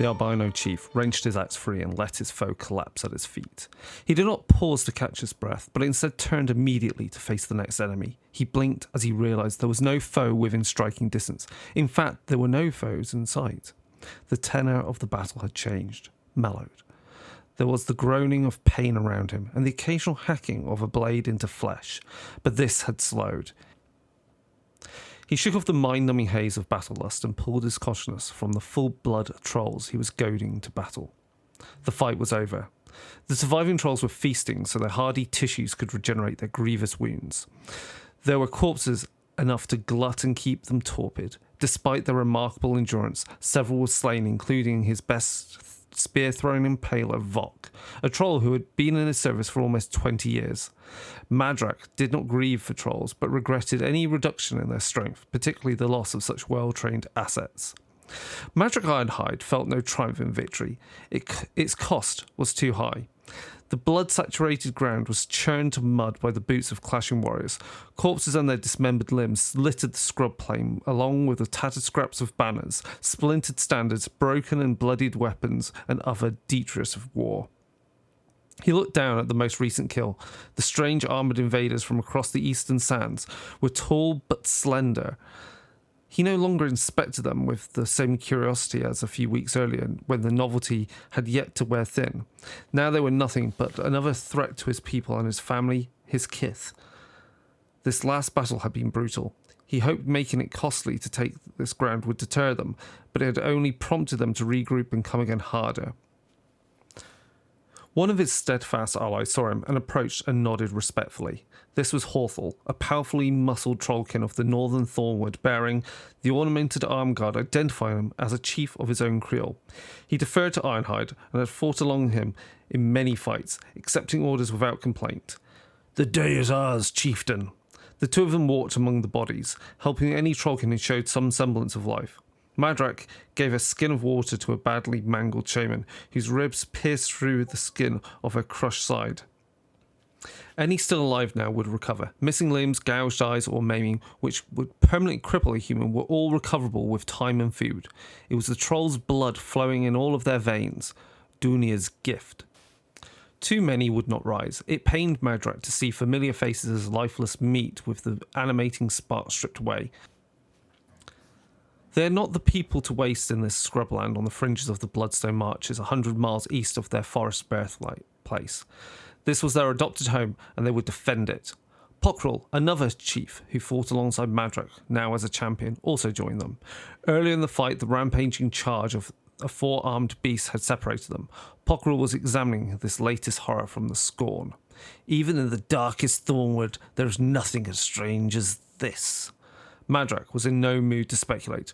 The albino chief wrenched his axe free and let his foe collapse at his feet. He did not pause to catch his breath, but instead turned immediately to face the next enemy. He blinked as he realised there was no foe within striking distance. In fact, there were no foes in sight. The tenor of the battle had changed, mellowed. There was the groaning of pain around him and the occasional hacking of a blade into flesh, but this had slowed. He shook off the mind-numbing haze of battle lust and pulled his consciousness from the full-blood trolls he was goading to battle. The fight was over. The surviving trolls were feasting so their hardy tissues could regenerate their grievous wounds. There were corpses enough to glut and keep them torpid. Despite their remarkable endurance, several were slain, including his best spear-throwing impaler, Vok, a troll who had been in his service for almost 20 years. Madrak did not grieve for trolls, but regretted any reduction in their strength, particularly the loss of such well-trained assets. Madrak Ironhide felt no triumph in victory. Its cost was too high. The blood-saturated ground was churned to mud by the boots of clashing warriors. Corpses and their dismembered limbs littered the scrub plain, along with the tattered scraps of banners, splintered standards, broken and bloodied weapons, and other detritus of war. He looked down at the most recent kill. The strange armoured invaders from across the eastern sands were tall but slender. He no longer inspected them with the same curiosity as a few weeks earlier, when the novelty had yet to wear thin. Now they were nothing but another threat to his people and his family, his kith. This last battle had been brutal. He hoped making it costly to take this ground would deter them, but it had only prompted them to regroup and come again harder. One of his steadfast allies saw him and approached and nodded respectfully. This was Hawthorne, a powerfully muscled trollkin of the northern Thornwood, bearing the ornamented arm guard identifying him as a chief of his own creole. He deferred to Ironhide and had fought along him in many fights, accepting orders without complaint. "The day is ours, chieftain." The two of them walked among the bodies, helping any trollkin who showed some semblance of life. Madrak gave a skin of water to a badly mangled shaman, whose ribs pierced through the skin of her crushed side. Any still alive now would recover. Missing limbs, gouged eyes, or maiming, which would permanently cripple a human, were all recoverable with time and food. It was the troll's blood flowing in all of their veins. Dunia's gift. Too many would not rise. It pained Madrak to see familiar faces as lifeless meat with the animating spark stripped away. They are not the people to waste in this scrubland on the fringes of the Bloodstone Marches 100 miles east of their forest birthplace. This was their adopted home, and they would defend it. Pockrell, another chief who fought alongside Madrak, now as a champion, also joined them. Earlier in the fight, the rampaging charge of a four-armed beast had separated them. Pockrell was examining this latest horror from the scorn. "Even in the darkest Thornwood, there is nothing as strange as this." Madrak was in no mood to speculate.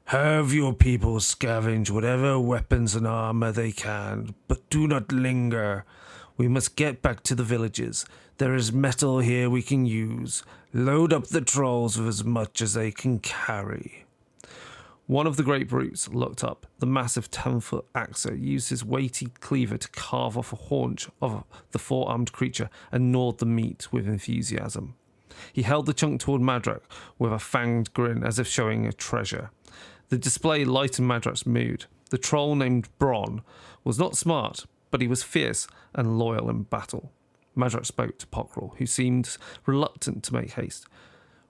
"Have your people scavenge whatever weapons and armour they can, but do not linger. We must get back to the villages. There is metal here we can use. Load up the trolls with as much as they can carry." One of the great brutes looked up. The massive 10-foot axer used his weighty cleaver to carve off a haunch of the four-armed creature and gnawed the meat with enthusiasm. He held the chunk toward Madrak with a fanged grin, as if showing a treasure. The display lightened Madrak's mood. The troll named Bronn was not smart, but he was fierce and loyal in battle. Madrak spoke to Pockrell, who seemed reluctant to make haste.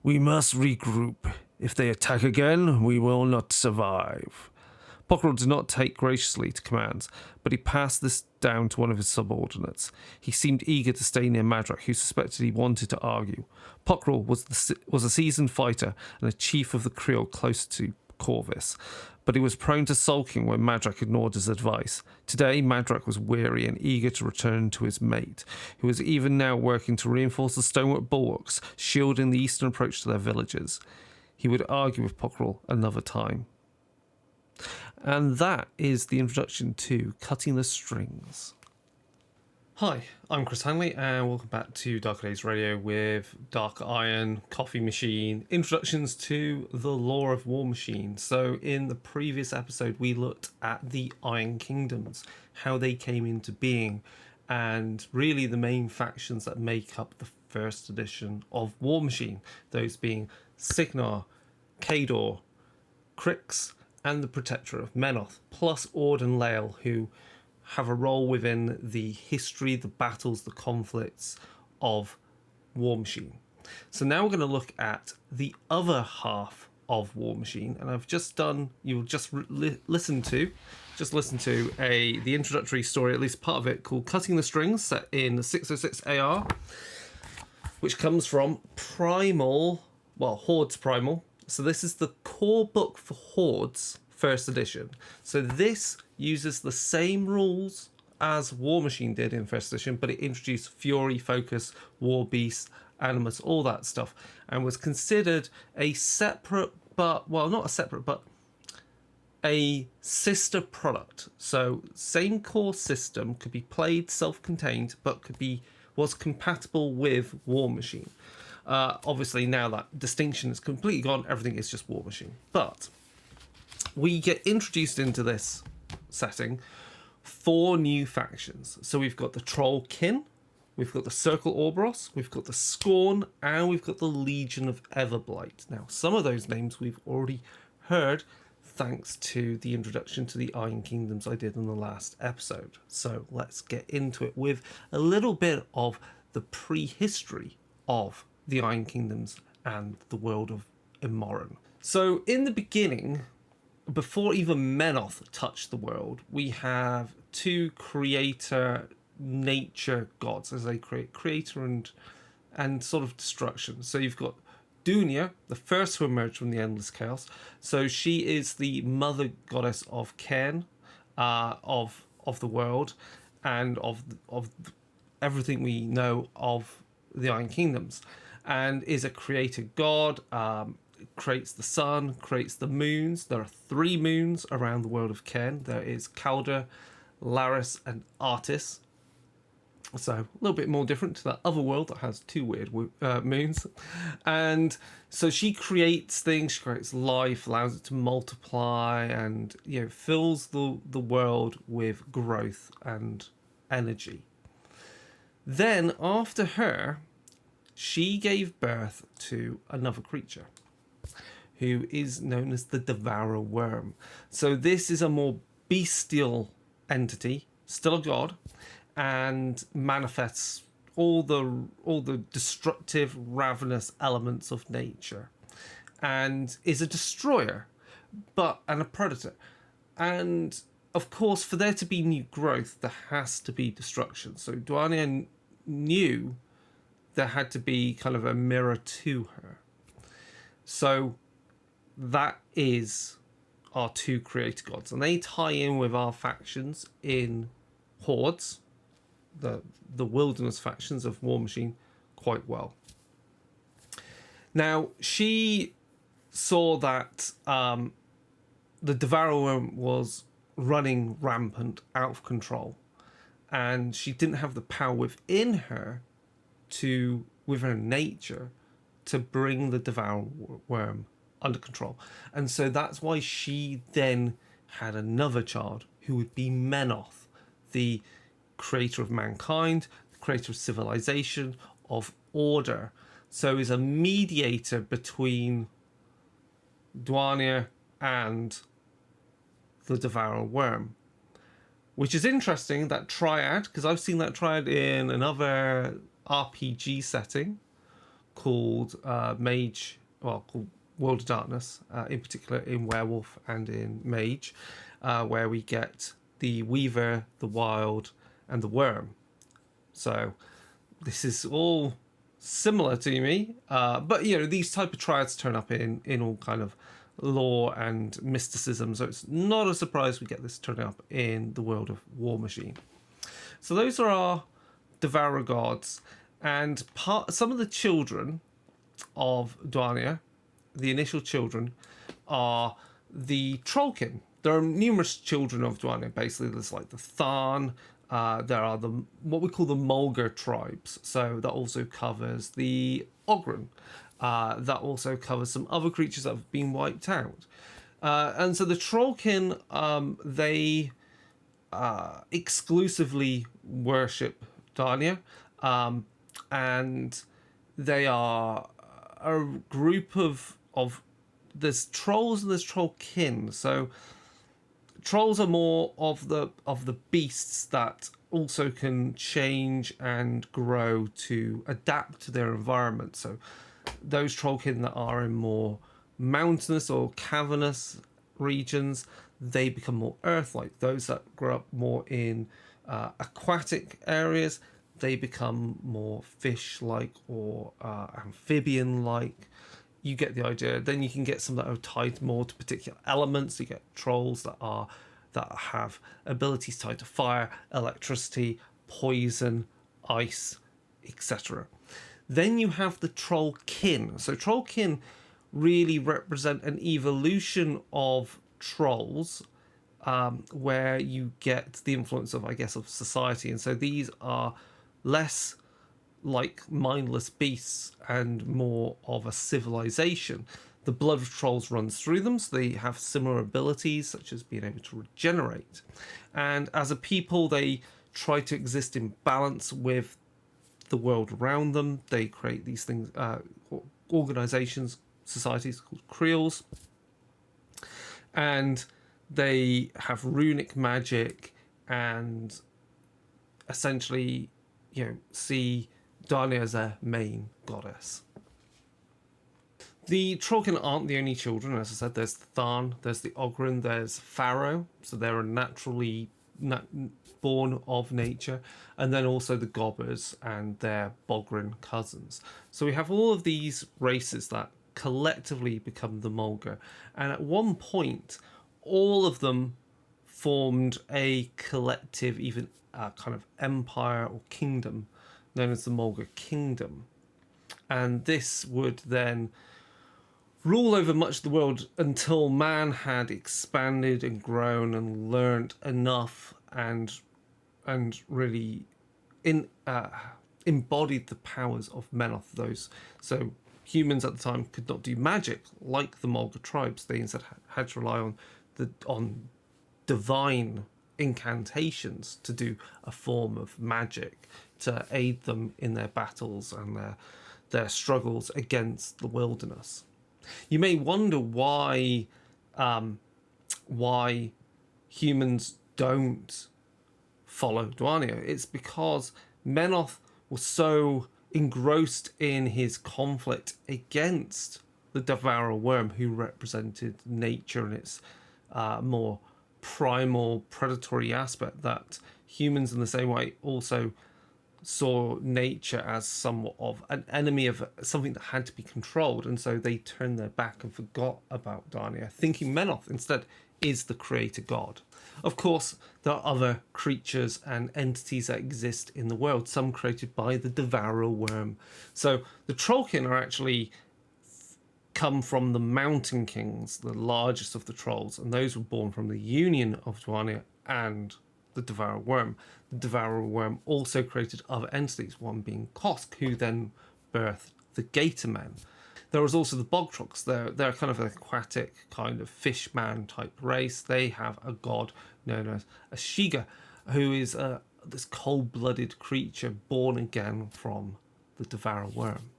"We must regroup. If they attack again, we will not survive." Pockrell did not take graciously to commands, but he passed this down to one of his subordinates. He seemed eager to stay near Madrak, who suspected he wanted to argue. Pockrell was a seasoned fighter and a chief of the Creole close to Corvus, but he was prone to sulking when Madrak ignored his advice. Today, Madrak was weary and eager to return to his mate, who was even now working to reinforce the stonework bulwarks, shielding the eastern approach to their villages. He would argue with Pockrell another time. And that is the introduction to Cutting the Strings. Hi, I'm Chris Hanley, and welcome back to Dark Days Radio with Dark Iron, Coffee Machine, introductions to the lore of Warmachine. So in the previous episode, we looked at the Iron Kingdoms, how they came into being, and really the main factions that make up the first edition of Warmachine, those being Signar, Kador, Crix, and the protector of Menoth, plus Ord and Lael, who have a role within the history, the battles, the conflicts of Warmachine. So now we're going to look at the other half of Warmachine, and I've just done. You'll just listen to the introductory story, at least part of it, called "Cutting the Strings," set in 606 AR, which comes from Hordes Primal. So this is the core book for Hordes, first edition. So this uses the same rules as Warmachine did in first edition, but it introduced Fury, Focus, War Beast, Animus, all that stuff, and was considered a separate, but a sister product. So same core system, could be played self-contained, but was compatible with Warmachine. Obviously now that distinction is completely gone, everything is just Warmachine. But we get introduced into this setting 4 new factions. So we've got the Trollkin, we've got the Circle Orboros, we've got the Scorn, and we've got the Legion of Everblight. Now, some of those names we've already heard thanks to the introduction to the Iron Kingdoms I did in the last episode. So let's get into it with a little bit of the prehistory of the Iron Kingdoms and the world of Imoran. So in the beginning, before even Menoth touched the world, we have 2 creator nature gods, as they creator and sort of destruction. So you've got Dunya, the first to emerge from the endless chaos. So she is the mother goddess of Cain, of the world, and of everything we know of the Iron Kingdoms, and is a creator god. Creates the sun, creates the moons. There are 3 moons around the world of Cain. There is Calder, Laris, and Artis. So a little bit more different to that other world that has 2 weird moons. And so she creates things, she creates life, allows it to multiply, and fills the world with growth and energy. Then after her, she gave birth to another creature, who is known as the Devourer Worm. So this is a more bestial entity, still a god, and manifests all the destructive, ravenous elements of nature, and is a destroyer, and a predator. And of course, for there to be new growth, there has to be destruction. So Duanya knew there had to be kind of a mirror to her. So that is our 2 creator gods, and they tie in with our factions in Hordes, the wilderness factions of Warmachine, quite well. Now, she saw that the Devourer was running rampant, out of control, and she didn't have the power within her with her nature, to bring the Devourer Worm under control. And so that's why she then had another child, who would be Menoth, the creator of mankind, the creator of civilization, of order. So is a mediator between Duanya and the Devourer Worm. Which is interesting, that triad, because I've seen that triad in another RPG setting called called World of Darkness, in particular in Werewolf and in Mage, where we get the Weaver, the Wild, and the Worm. So this is all similar to me, but these type of triads turn up in all kind of lore and mysticism, so it's not a surprise we get this turning up in the world of Warmachine. So those are our Devourer gods, and some of the children of Duanya, the initial children, are the Trollkin. There are numerous children of Duanya. Basically, there's like the Tharn. There are what we call the Mulgar tribes. So that also covers the Ogren. That also covers some other creatures that have been wiped out. And so the Trollkin, they exclusively worship Duanya, and they are a group of there's trolls and there's trollkin. So trolls are more of the beasts that also can change and grow to adapt to their environment. So those trollkin that are in more mountainous or cavernous regions, they become more earth-like. Those that grow up more in aquatic areas, they become more fish-like or amphibian-like. You get the idea. Then you can get some that are tied more to particular elements. You get trolls that have abilities tied to fire, electricity, poison, ice, etc. Then you have the trollkin. So trollkin really represent an evolution of trolls, where you get the influence of, I guess, of society. And so these are less like mindless beasts and more of a civilization. The blood of trolls runs through them, so they have similar abilities, such as being able to regenerate. And as a people, they try to exist in balance with the world around them. They create these things, organizations, societies called creoles, and they have runic magic and essentially, see Dania as their main goddess. The Trollkin aren't the only children. As I said, there's the Tharn, there's the Ogryn, there's Pharaoh, so they're naturally born of nature, and then also the Gobbers and their Bogryn cousins. So we have all of these races that collectively become the Mulga, and at one point, all of them formed a collective, even kind of empire or kingdom known as the Mulga Kingdom. And this would then rule over much of the world until man had expanded and grown and learnt enough and really embodied the powers of Menoth. So humans at the time could not do magic like the Mulga tribes. They instead had to rely on divine incantations to do a form of magic to aid them in their battles and their struggles against the wilderness. You may wonder why humans don't follow Dwania. It's because Menoth was so engrossed in his conflict against the Devourer Worm, who represented nature in its more primal predatory aspect, that humans in the same way also saw nature as somewhat of an enemy of something that had to be controlled, and so they turned their back and forgot about Dania, thinking Menoth instead is the creator god. Of course, there are other creatures and entities that exist in the world, some created by the Devourer Worm. So the Trollkin are actually come from the Mountain Kings, the largest of the trolls, and those were born from the union of Dwania and the Devourer Worm. The Devourer Worm also created other entities, one being Kosk, who then birthed the Gator Men. There was also the Bogtroks. They're kind of an aquatic kind of fishman type race. They have a god known as a Shiga, who is this cold-blooded creature born again from the Devourer Worm.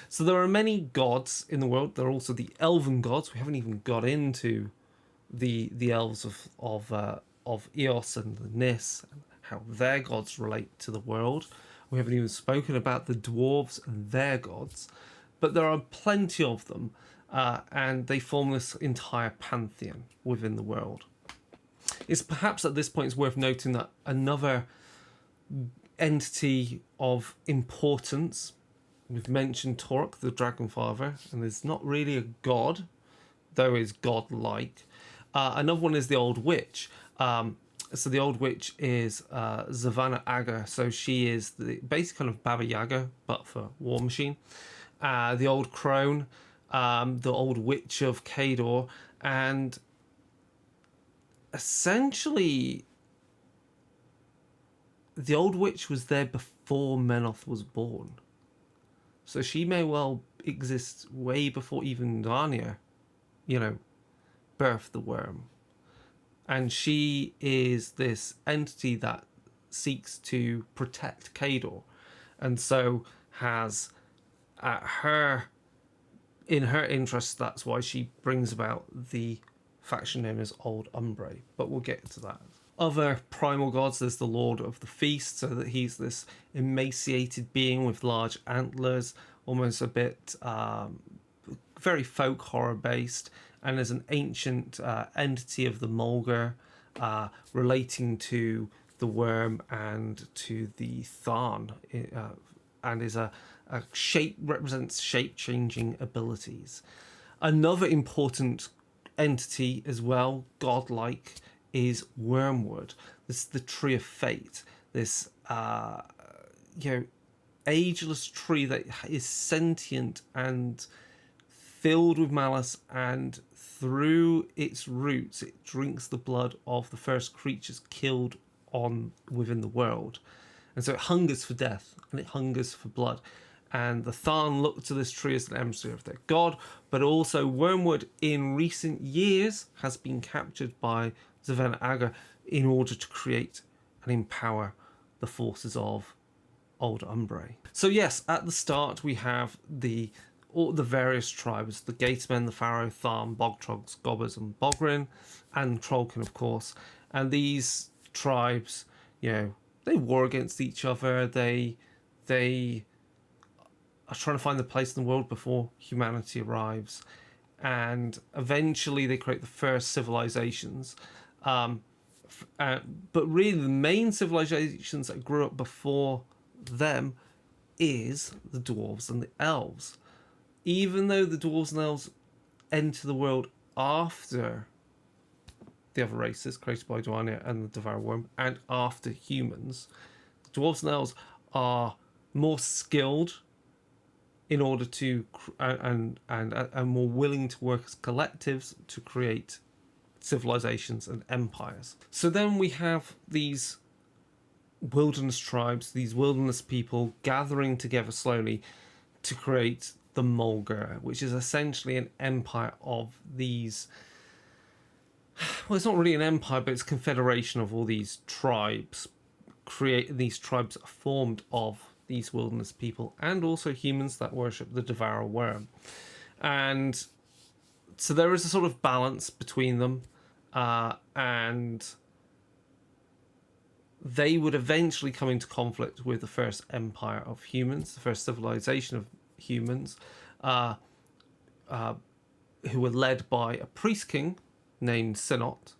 So there are many gods in the world. There are also the elven gods. We haven't even got into the elves of Eos and the Nis and how their gods relate to the world. We haven't even spoken about the dwarves and their gods, but there are plenty of them, and they form this entire pantheon within the world. It's perhaps at this point it's worth noting that another entity of importance, we've mentioned Torok, the Dragon Father, and there's not really a god, though is god-like. Another one is the Old Witch. So the Old Witch is Zavanna Aga. So she is the basic kind of Baba Yaga, but for Warmachine. The Old Crone, the Old Witch of Kador, and essentially the Old Witch was there before Menoth was born. So she may well exist way before even Dania, birthed the worm. And she is this entity that seeks to protect Kador, and so has at her in her interest, that's why she brings about the faction known as Old Umbre. But we'll get to that. Other primal gods, there's the Lord of the Feast, so that he's this emaciated being with large antlers, almost a bit very folk horror based, and there's an ancient entity of the Mulgar relating to the worm and to the Tharn, and is a shape, represents shape changing abilities. Another important entity as well, godlike, is Wormwood. This is the tree of fate. This ageless tree that is sentient and filled with malice, and through its roots it drinks the blood of the first creatures killed within the world. And so it hungers for death and it hungers for blood. And the Tharn look to this tree as an emissary of their god, but also Wormwood in recent years has been captured by Zaven Aga in order to create and empower the forces of Old Umbre. So yes, at the start we have all the various tribes, the Gatemen, the Pharaoh, Tharn, Bogtrogs, Gobbers and Bogrin, and Trollkin of course. And these tribes, they war against each other, they are trying to find the place in the world before humanity arrives, and eventually they create the first civilizations. But really the main civilizations that grew up before them is the dwarves and the elves. Even though the dwarves and elves enter the world after the other races created by Duania and the Devourer Worm, and after humans, the dwarves and elves are more skilled in order to and more willing to work as collectives to create civilizations and empires. So then we have these wilderness tribes, these wilderness people gathering together slowly to create the Mulgar, which is essentially an empire of these. Well, it's not really an empire, but it's a confederation of all these tribes. These tribes are formed of these wilderness people and also humans that worship the Devourer Worm. And so there is a sort of balance between them, and they would eventually come into conflict with the first empire of humans, the first civilization of humans, who were led by a priest king named Sinot,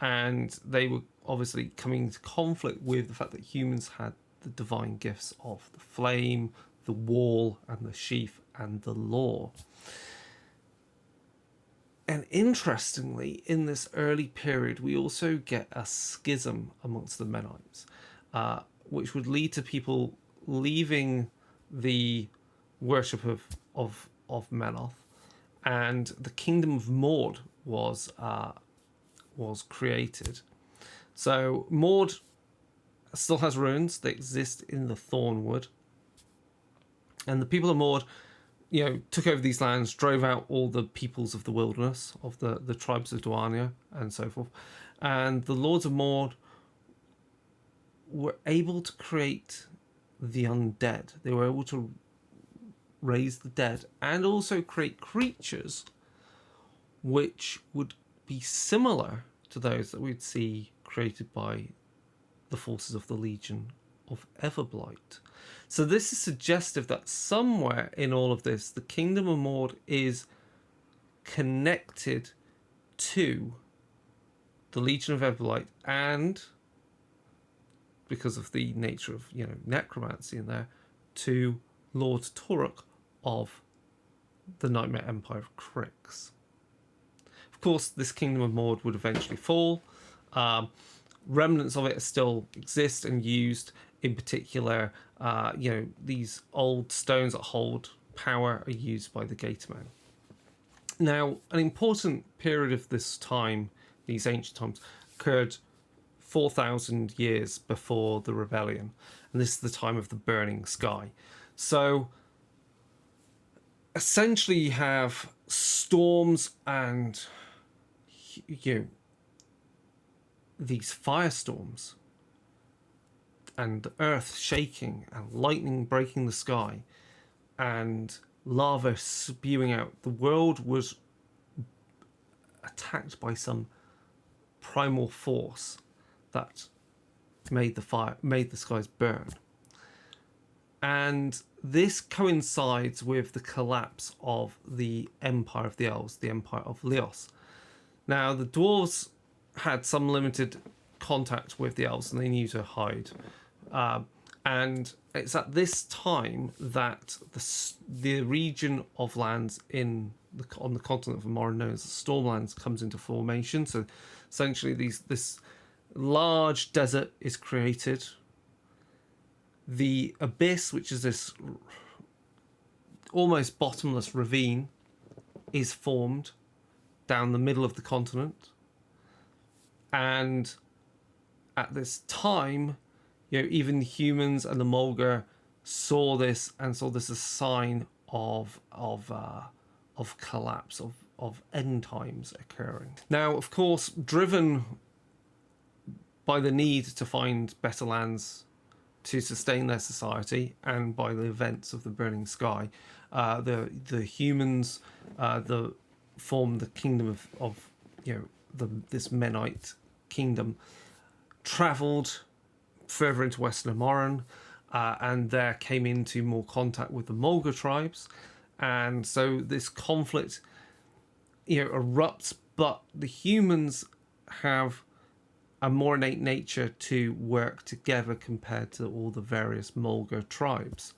and they were obviously coming into conflict with the fact that humans had the divine gifts of the flame, the wall, and the sheath, and the law. And interestingly, in this early period, we also get a schism amongst the Menites, which would lead to people leaving the worship of Menoth, and the kingdom of Maud was created. So Maud still has ruins that exist in the Thornwood, and the people of Maud, took over these lands, drove out all the peoples of the wilderness, of the tribes of Duania and so forth, and the lords of Maud were able to create the undead. They were able to raise the dead and also create creatures which would be similar to those that we'd see created by the forces of the Legion of Everblight. So this is suggestive that somewhere in all of this, the Kingdom of Maud is connected to the Legion of Everblight, and because of the nature of necromancy in there, to Lord Toruk of the Nightmare Empire of Crix. Of course, this Kingdom of Maud would eventually fall. Remnants of it still exist and used. In particular, these old stones that hold power are used by the Gatemen. Now, an important period of this time, these ancient times, occurred 4,000 years before the rebellion, and this is the time of the burning sky. So essentially you have storms and these firestorms and the earth shaking and lightning breaking the sky and lava spewing out. The world was attacked by some primal force that made the skies burn. And this coincides with the collapse of the Empire of the Elves, the Empire of Leos. Now, the dwarves had some limited contact with the elves, and they knew to hide. And it's at this time that the region of lands on the continent of Morin, known as the Stormlands, comes into formation. So essentially this large desert is created. The abyss, which is this almost bottomless ravine, is formed down the middle of the continent. And at this time, even the humans and the Mulgar saw this as a sign of collapse, of end times occurring. Now, of course, driven by the need to find better lands to sustain their society, and by the events of the burning sky, the humans formed the kingdom of this Menite kingdom, travelled further into Western Morin, and there came into more contact with the Mulgar tribes, and so this conflict erupts. But the humans have a more innate nature to work together compared to all the various Mulgar tribes,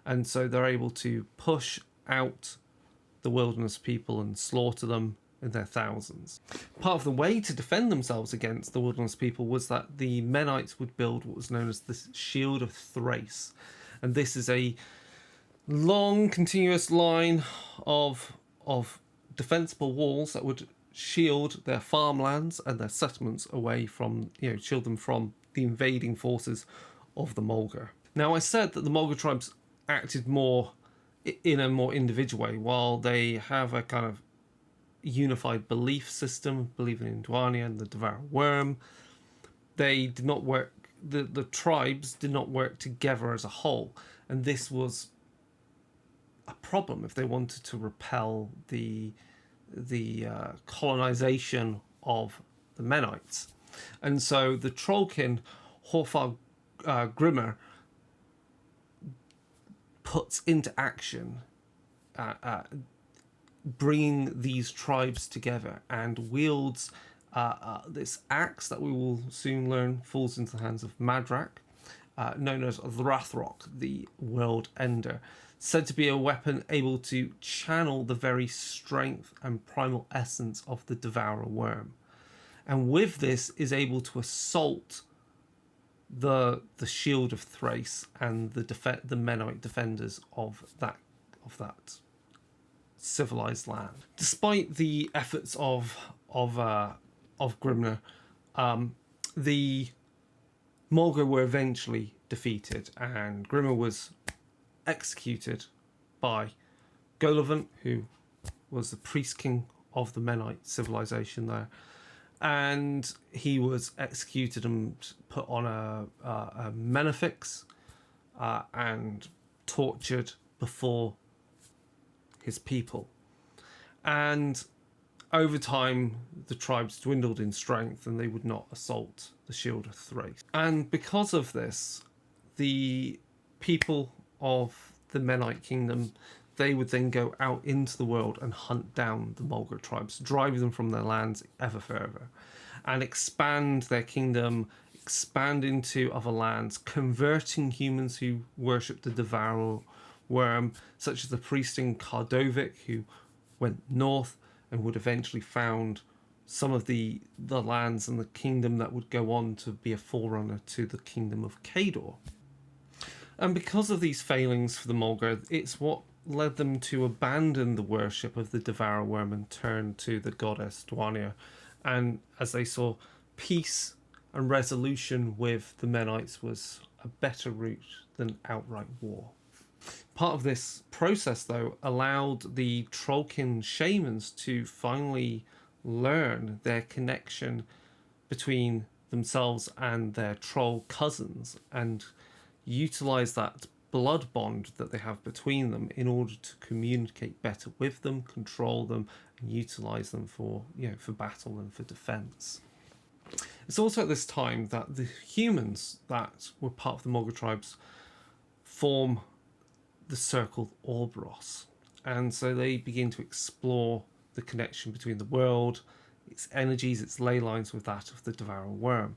and so they're able to push out the wilderness people and slaughter them in their thousands. Part of the way to defend themselves against the wilderness people was that the Menites would build what was known as the Shield of Thrace, and this is a long continuous line of defensible walls that would shield their farmlands and their settlements away from, shield them from the invading forces of the Mulgar. Now, I said that the Mulgar tribes acted more in a more individual way, while they have a kind of unified belief system, believing in Duanya and the Devourer Worm. They did not work, the tribes did not work together as a whole, and this was a problem if they wanted to repel the colonization of the Menites. And so the Trollkin Horfar Grimmer puts into action bringing these tribes together, and wields this axe that we will soon learn falls into the hands of Madrak, known as Thrathrok, the World Ender, said to be a weapon able to channel the very strength and primal essence of the Devourer Worm, and with this is able to assault the Shield of Thrace and the Menite defenders of that civilized land. Despite the efforts of Grimner, the Mulgar were eventually defeated, and Grimmer was executed by Golovant, who was the priest king of the Menite civilization there, and he was executed and put on a menafix and tortured before his people. And over time, the tribes dwindled in strength, and they would not assault the Shield of Thrace. And because of this, the people of the Menite kingdom, they would then go out into the world and hunt down the Mulgar tribes, drive them from their lands ever further, and expand their kingdom, expand into other lands, converting humans who worship the Devourer Worm, such as the priest in Kardovic, who went north and would eventually found some of the lands and the kingdom that would go on to be a forerunner to the kingdom of Kador. And because of these failings for the Mulgar, it's what led them to abandon the worship of the Devourer Worm and turn to the goddess Duanya. And as they saw, peace and resolution with the Menites was a better route than outright war. Part of this process, though, allowed the Trollkin shamans to finally learn their connection between themselves and their troll cousins, and utilize that blood bond that they have between them in order to communicate better with them, control them, and utilize them for for battle and for defense. It's also at this time that the humans that were part of the Morga tribes form the circle Orboros, and so they begin to explore the connection between the world, its energies, its ley lines with that of the devourer worm.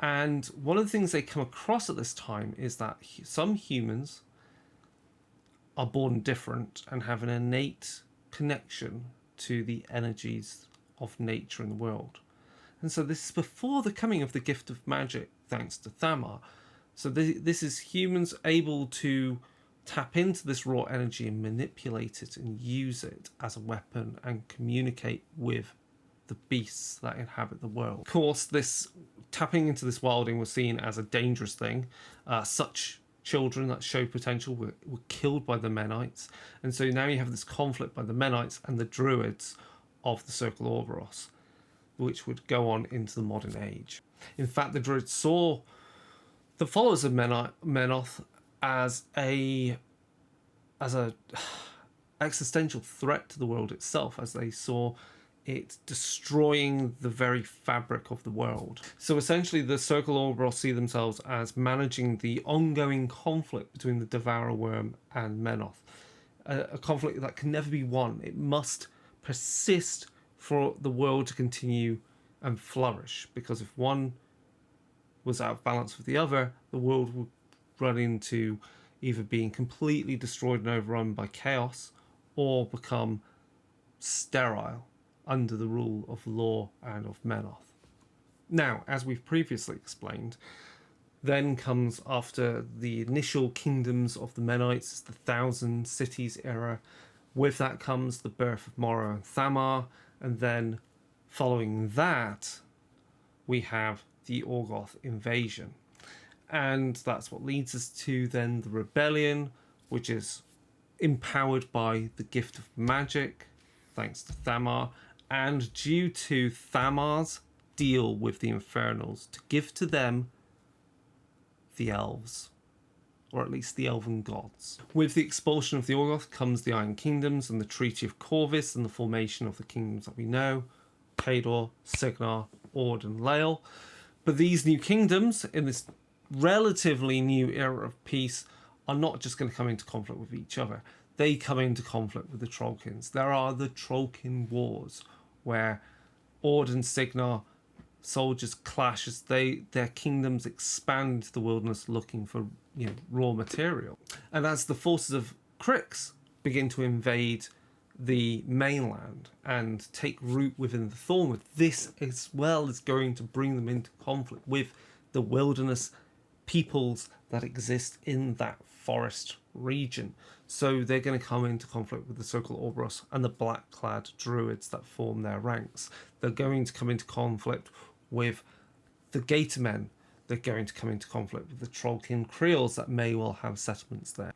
And one of the things they come across at this time is that some humans are born different and have an innate connection to the energies of nature and the world. And so this is before the coming of the gift of magic, thanks to Thamar. So this is humans able to tap into this raw energy and manipulate it and use it as a weapon and communicate with the beasts that inhabit the world. Of course, this tapping into this wilding was seen as a dangerous thing. Such children that show potential were killed by the Menites. And so now you have this conflict by the Menites and the Druids of the Circle Orboros, which would go on into the modern age. In fact, the Druids saw the followers of Menoth as a existential threat to the world itself, as they saw it destroying the very fabric of the world. So essentially the Circle Orboros see themselves as managing the ongoing conflict between the Devourer Worm and Menoth, a conflict that can never be won. It must persist for the world to continue and flourish, because if one was out of balance with the other, the world would run into either being completely destroyed and overrun by chaos or become sterile under the rule of law and of Menoth. Now, as we've previously explained, then comes, after the initial kingdoms of the Menites, the 1,000 Cities era. With that comes the birth of Morrow and Thamar, and then following that, we have the Orgoth invasion. And that's what leads us to then the rebellion, which is empowered by the gift of magic, thanks to Thamar, and due to Thamar's deal with the Infernals to give to them the elves, or at least the elven gods. With the expulsion of the Orgoth comes the Iron Kingdoms and the Treaty of Corvus and the formation of the kingdoms that we know, Cador, Signar, Ord and Lael. But these new kingdoms, in this relatively new era of peace, are not just going to come into conflict with each other. They come into conflict with the Trollkins. There are the Trollkin Wars, where Ord and Signar soldiers clash as their kingdoms expand the wilderness looking for raw material. And as the forces of Crix begin to invade the mainland and take root within the Thornwood, this as well is going to bring them into conflict with the wilderness peoples that exist in that forest region. So they're going to come into conflict with the Circle Orboros and the black-clad druids that form their ranks. They're going to come into conflict with the Gatormen. They're going to come into conflict with the Trollkin Creoles that may well have settlements there.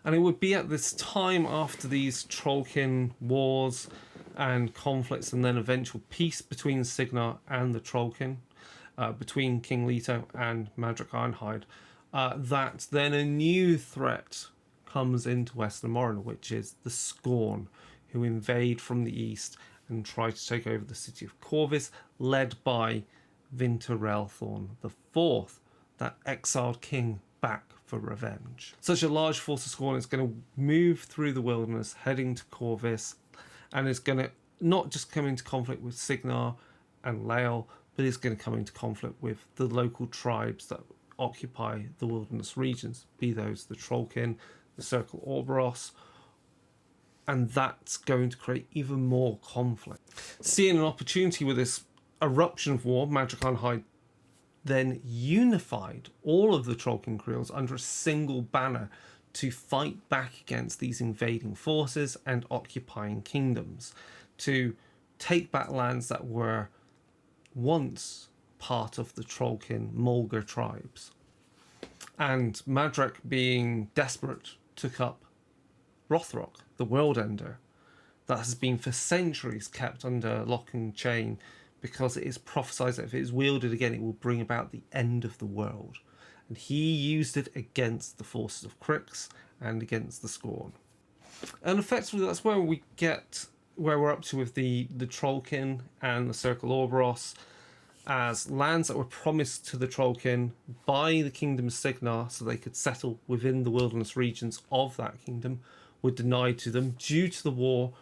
And it would be at this time, after these Trollkin wars and conflicts and then eventual peace between Signar and the Trollkin, between King Leto and Madrak Ironhide, that then a new threat comes into Western Morin, which is the Scorn, who invade from the east and try to take over the city of Corvus, led by Vinterelthorn IV, that exiled king back for revenge. Such a large force of Scorn is going to move through the wilderness, heading to Corvus, and is going to not just come into conflict with Signar and Lael, but it's going to come into conflict with the local tribes that occupy the wilderness regions, be those the Trollkin, the Circle Orboros, and that's going to create even more conflict. Seeing an opportunity with this eruption of war, Madrak Ironhide then unified all of the Trollkin Creoles under a single banner to fight back against these invading forces and occupying kingdoms, to take back lands that were once part of the Trollkin Mulgar tribes. And Madrak, being desperate, took up Rothrock, the World Ender, that has been for centuries kept under lock and chain, because it is prophesied that if it is wielded again, it will bring about the end of the world. and he used it against the forces of Crix and against the Scorn. And effectively, that's where we're up to with the Trollkin and the Circle Orboros, as lands that were promised to the Trollkin by the Kingdom of Signar so they could settle within the wilderness regions of that kingdom were denied to them due to the war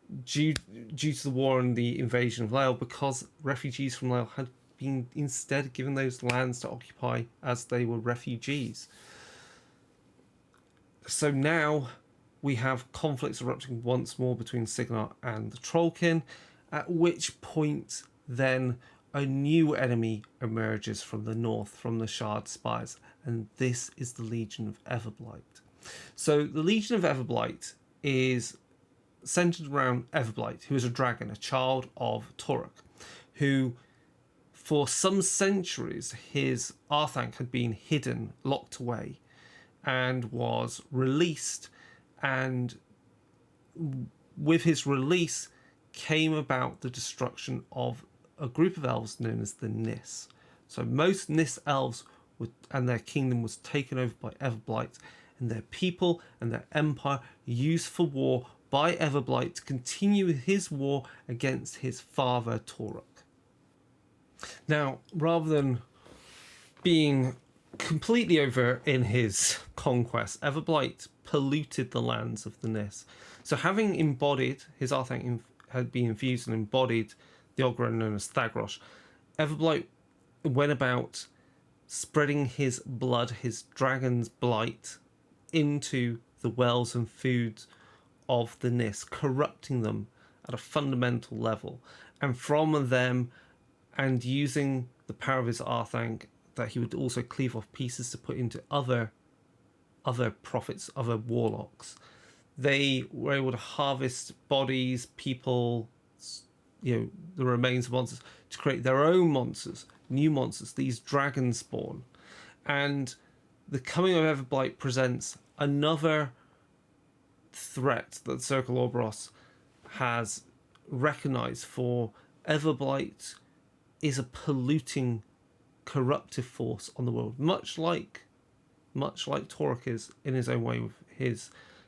and the invasion of Lael, because refugees from Lael had been instead given those lands to occupy as they were refugees. So now we have conflicts erupting once more between Signar and the Trollkin, at which point then a new enemy emerges from the north, from the Shard Spires, and this is the Legion of Everblight. So the Legion of Everblight is centered around Everblight, who is a dragon, a child of Toruk, who for some centuries his Arthanc had been hidden, locked away, and was released, and with his release came about the destruction of a group of elves known as the Nis. So most Nis elves and their kingdom was taken over by Everblight, and their people and their empire used for war by Everblight to continue his war against his father Toruk. Now, rather than being completely over in his conquest, Everblight polluted the lands of the Nis. So having embodied, his Arthanc had been infused and embodied the Ogre known as Thagros, Everblight went about spreading his blood, his dragon's blight, into the wells and foods of the Nis, corrupting them at a fundamental level. And from them, and using the power of his Arthanc, that he would also cleave off pieces to put into other prophets, other warlocks, they were able to harvest bodies, people, the remains of monsters, to create their own monsters, new monsters, these dragon spawn. And the coming of Everblight presents another threat that Circle Orboros has recognized, for Everblight is a polluting, corruptive force on the world, much like Toruk is in his own way, with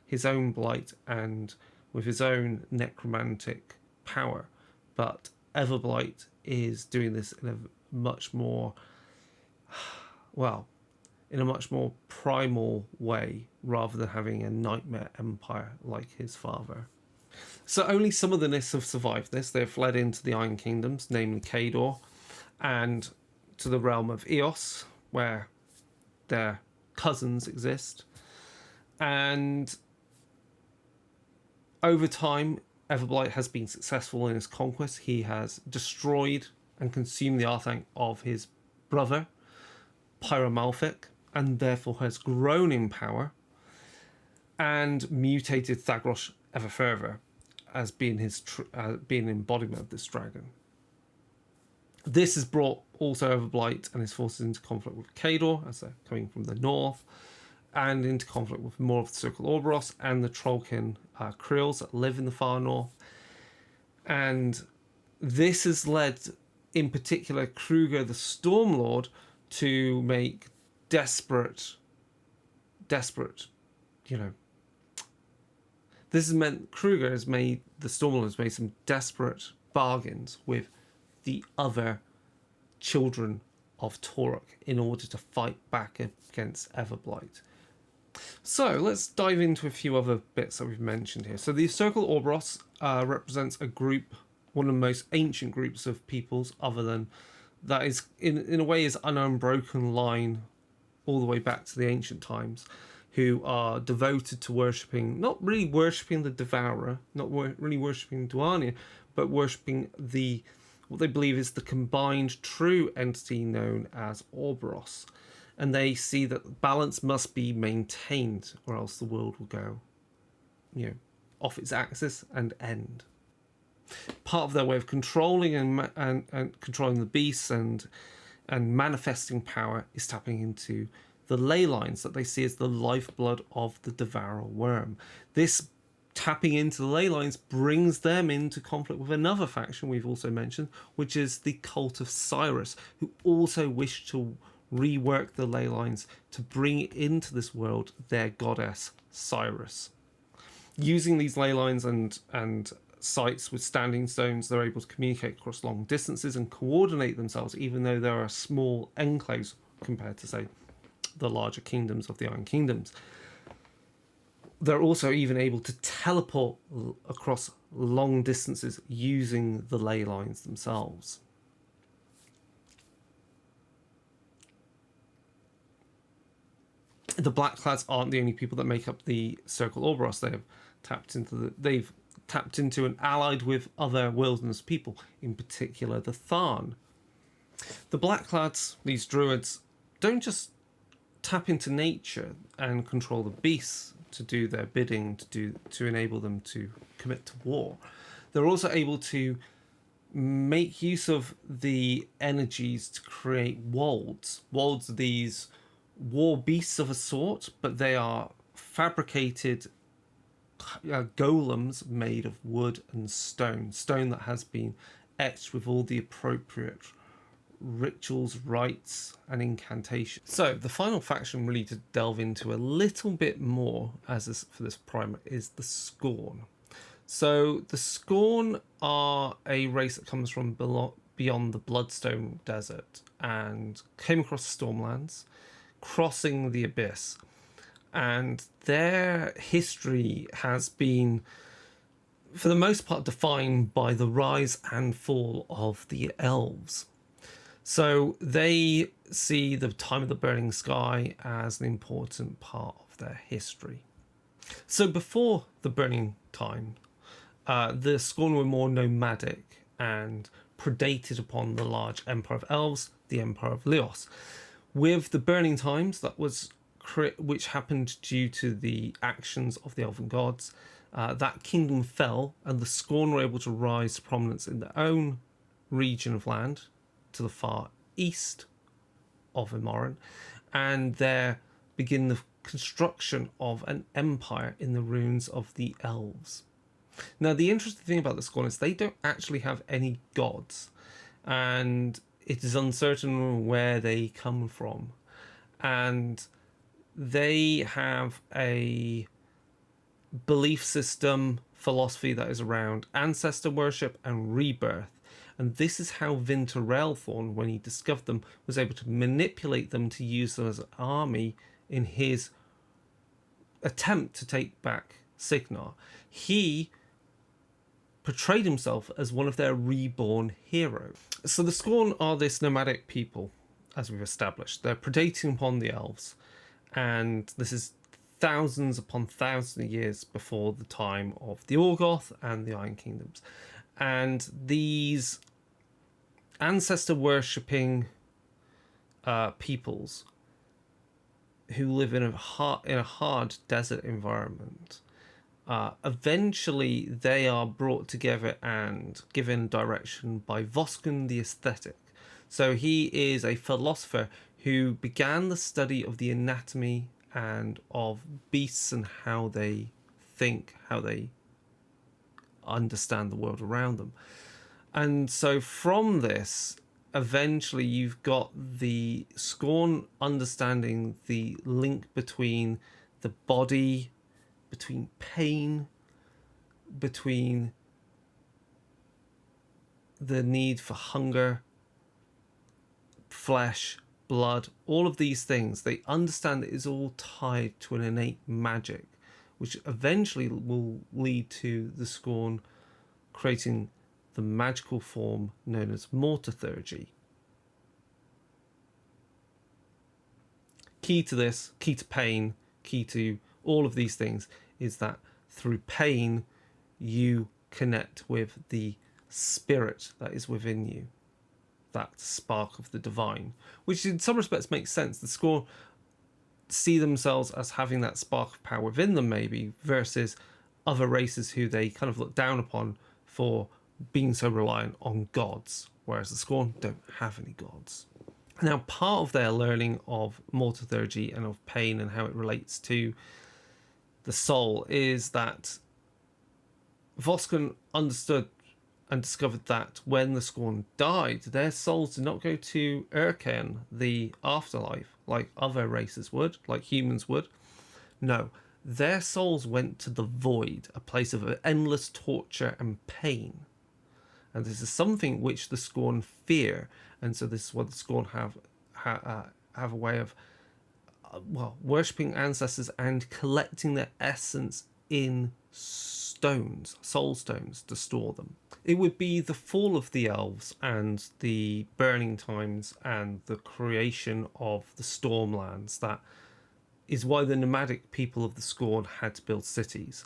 his own blight and with his own necromantic power. But Everblight is doing this in a much more primal way, rather than having a nightmare empire like his father. So only some of the Nis have survived this. They've fled into the Iron Kingdoms, namely Kador, and to the realm of Eos, where their cousins exist. And over time, Everblight has been successful in his conquest. He has destroyed and consumed the Arthanc of his brother, Pyromalfic, and therefore has grown in power, and mutated Thagros ever further as being being an embodiment of this dragon. This has brought also Everblight and his forces into conflict with Kador, as they're coming from the north, and into conflict with more of the Circle Orboros and the Trollkin Creels that live in the far north. And this has led, in particular, Kruger the Stormlord to make desperate, this has meant Kruger has made, the Stormlord has made some desperate bargains with the other children of Toruk in order to fight back against Everblight. So let's dive into a few other bits that we've mentioned here. So the Circle Orboros represents a group, one of the most ancient groups of peoples, other than that is in a way is an unbroken line all the way back to the ancient times, who are devoted to worshipping, not really worshipping the Devourer, not really worshipping Duania, but worshipping what they believe is the combined true entity known as Orboros. And they see that balance must be maintained, or else the world will go, off its axis and end. Part of their way of controlling and controlling the beasts and manifesting power is tapping into the ley lines that they see as the lifeblood of the Devourer worm. This tapping into the ley lines brings them into conflict with another faction we've also mentioned, which is the Cult of Cyrus, who also wish to rework the ley lines to bring into this world their goddess Cyrus. Using these ley lines and sites with standing stones, they're able to communicate across long distances and coordinate themselves, even though there are small enclaves compared to, say, the larger kingdoms of the Iron Kingdoms. They're also even able to teleport across long distances using the ley lines themselves. The Blackclads aren't the only people that make up the Circle Orboros. They've tapped into and allied with other wilderness people, in particular the Tharn. The Blackclads, these druids, don't just tap into nature and control the beasts to do their bidding, to enable them to commit to war. They're also able to make use of the energies to create wolds. Wolds are these war beasts of a sort, but they are fabricated golems made of wood and stone that has been etched with all the appropriate rituals, rites, and incantations. So the final faction really to delve into a little bit more for this primer is the Scorn. So the Scorn are a race that comes from beyond the Bloodstone Desert and came across the Stormlands, crossing the Abyss. And their history has been, for the most part, defined by the rise and fall of the elves. So they see the time of the burning sky as an important part of their history. So before the burning time, the Scorn were more nomadic and predated upon the large empire of elves, the empire of Leos. With the burning times, which happened due to the actions of the elven gods, that kingdom fell, and the Scorn were able to rise to prominence in their own region of land to the far east of Imoran, and there begin the construction of an empire in the ruins of the elves. Now, the interesting thing about the Scorn is they don't actually have any gods, and it is uncertain where they come from. And they have a belief system, philosophy that is around ancestor worship and rebirth. And this is how Vinter Railthorn, when he discovered them, was able to manipulate them to use them as an army in his attempt to take back Signar. He portrayed himself as one of their reborn heroes. So the Scorn are this nomadic people, as we've established. They're predating upon the elves, and this is thousands upon thousands of years before the time of the Orgoth and the Iron Kingdoms. And these ancestor worshipping peoples who live in a hard desert environment, eventually they are brought together and given direction by Voskun the Aesthetic. So he is a philosopher who began the study of the anatomy and of beasts and how they think, how they understand the world around them. And so from this, eventually you've got the Scorn understanding the link between the body, between pain, between the need for hunger, flesh, blood, all of these things. They understand it is all tied to an innate magic, which eventually will lead to the Scorn creating the magical form known as mortothurgy. Key to this, key to pain, key to all of these things is that through pain you connect with the spirit that is within you, that spark of the divine, which in some respects makes sense. The Scorn see themselves as having that spark of power within them, maybe, versus other races who they kind of look down upon for being so reliant on gods, whereas the Scorn don't have any gods. Now, part of their learning of mortothurgy and of pain and how it relates to the soul is that Voskun understood and discovered that when the Scorn died, their souls did not go to Urken, the afterlife, like other races would, like humans would. No, their souls went to the void, a place of endless torture and pain. And this is something which the Scorn fear, and so this is what the Scorn have a way of, worshipping ancestors and collecting their essence in stones, soul stones, to store them. It would be the fall of the elves and the burning times and the creation of the Stormlands that is why the nomadic people of the Scorn had to build cities.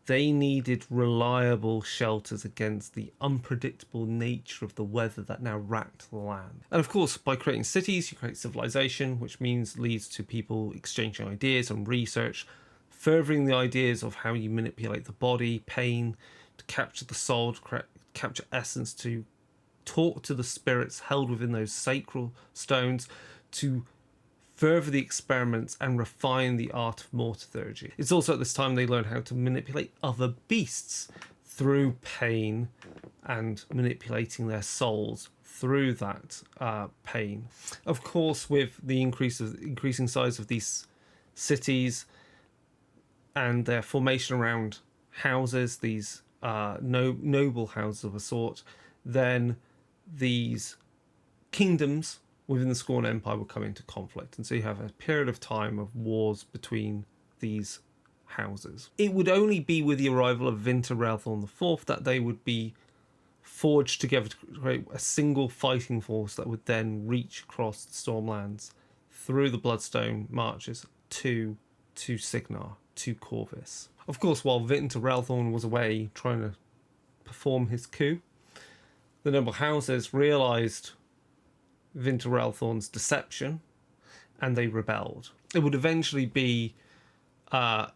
They needed reliable shelters against the unpredictable nature of the weather that now racked the land. And of course, by creating cities, you create civilization, which means leads to people exchanging ideas and research, furthering the ideas of how you manipulate the body, pain, to capture the soul, to capture essence, to talk to the spirits held within those sacred stones, to further the experiments and refine the art of mortarthurgy. It's also at this time they learn how to manipulate other beasts through pain and manipulating their souls through that pain. Of course, with the increasing size of these cities and their formation around houses, these noble houses of a sort, then these kingdoms within the Scorn Empire would come into conflict. And so you have a period of time of wars between these houses. It would only be with the arrival of Vinter Relthorn IV that they would be forged together to create a single fighting force that would then reach across the Stormlands through the Bloodstone marches to Signar, to Corvus. Of course, while Vinter Relthorn was away trying to perform his coup, the noble houses realised Vinter Relthorn's deception, and they rebelled. It would eventually be Vinter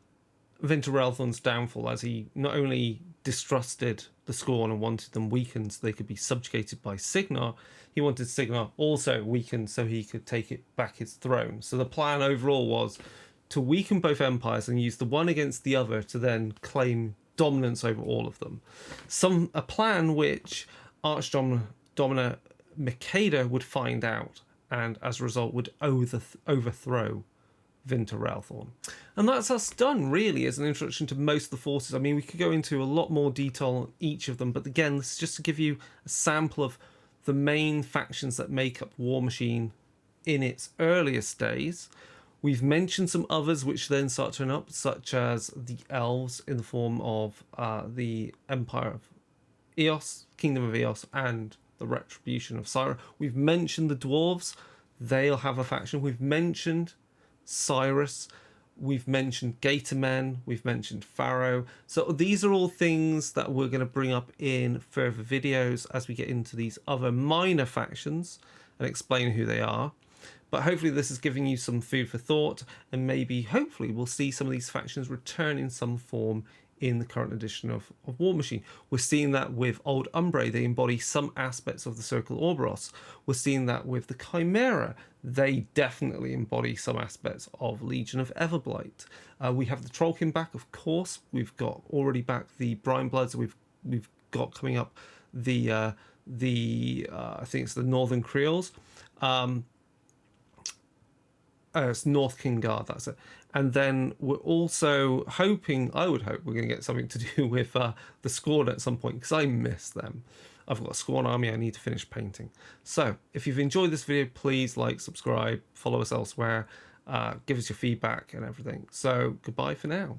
Relthorn's downfall, as he not only distrusted the Scorn and wanted them weakened so they could be subjugated by Signar, he wanted Signar also weakened so he could take it back his throne. So the plan overall was to weaken both empires and use the one against the other to then claim dominance over all of them. A plan which Archdomina Mikada would find out, and as a result would overthrow Vinter Relthorn. And that's us done, really, as an introduction to most of the forces. I mean, we could go into a lot more detail on each of them, but again, this is just to give you a sample of the main factions that make up Warmachine in its earliest days. We've mentioned some others which then start to turn up, such as the elves in the form of the Empire of Eos, Kingdom of Eos, and the Retribution of Syra. We've mentioned the dwarves, they'll have a faction. We've mentioned Cyrus, we've mentioned Gatormen, we've mentioned Pharaoh. So these are all things that we're going to bring up in further videos as we get into these other minor factions and explain who they are. But hopefully this is giving you some food for thought, and maybe hopefully we'll see some of these factions return in some form in the current edition of Warmachine. We're seeing that with Old Umbrae, they embody some aspects of the Circle Orboros. We're seeing that with the Chimera, they definitely embody some aspects of Legion of Everblight. We have the Trollkin back, of course. We've got already back the Brine Bloods. We've got coming up the I think it's the Northern Creoles. It's North King Guard, that's it. And then we're also hoping, I would hope, we're going to get something to do with the Scorn at some point, because I miss them. I've got a Scorn army I need to finish painting. So, if you've enjoyed this video, please like, subscribe, follow us elsewhere, give us your feedback and everything. So, goodbye for now.